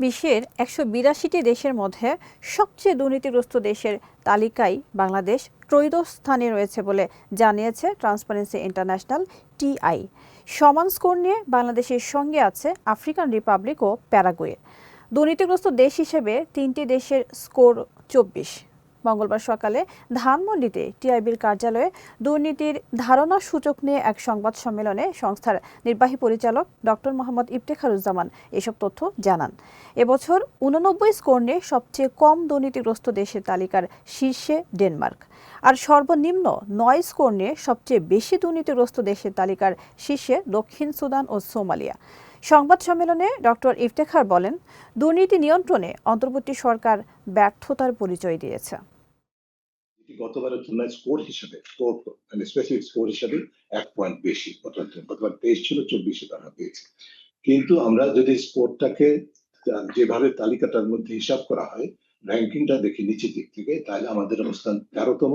বিশ্বের ১৮২টি দেশের মধ্যে সবচেয়ে দুর্নীতিগ্রস্ত দেশের তালিকায় বাংলাদেশ ত্রয়োদশ স্থানে রয়েছে বলে জানিয়েছে ট্রান্সপারেন্সি ইন্টারন্যাশনাল টিআই। সমান স্কোর নিয়ে বাংলাদেশের সঙ্গে আছে আফ্রিকান রিপাবলিক ও প্যারাগুয়ে। দুর্নীতিগ্রস্ত দেশ হিসেবে ৩টি দেশের স্কোর ২৪। মঙ্গলবার সকালে ধানমন্ডিতে টিআইবির কার্যালয়ে দুর্নীতির ধারণা সূচক নিয়ে এক সংবাদ সম্মেলনে সংস্থার নির্বাহী পরিচালক ডক্টর মোহাম্মদ ইফতেখারুজ্জামান এসব তথ্য জানান। এবছর ৮৯ স্কোর নিয়ে সবচেয়ে কম দুর্নীতিগ্রস্ত দেশের তালিকার শীর্ষে ডেনমার্ক, আর সর্বনিম্ন ৯ স্কোর নিয়ে সবচেয়ে বেশি দুর্নীতিগ্রস্ত দেশের তালিকার শীর্ষে দক্ষিণ সুদান ও সোমালিয়া। সংবাদ সম্মেলনে ডক্টর ইফতেখার বলেন, দুর্নীতি নিয়ন্ত্রণে অন্তর্বর্তী সরকার ব্যর্থতার পরিচয় দিয়েছে। গতবারের তুলনায় স্কোর স্পেসিফিক স্কোর হিসেবে ১ পয়েন্ট বেশি। গতবার ২৩ ছিল, ২৪ তারা পেয়েছে। কিন্তু আমরা যদি স্কোরটাকে যেভাবে তালিকাটার মধ্যে হিসাব করা হয়, র্যাঙ্কিংটা দেখি নিচের দিক থেকে, তাহলে আমাদের অবস্থান ১৩তম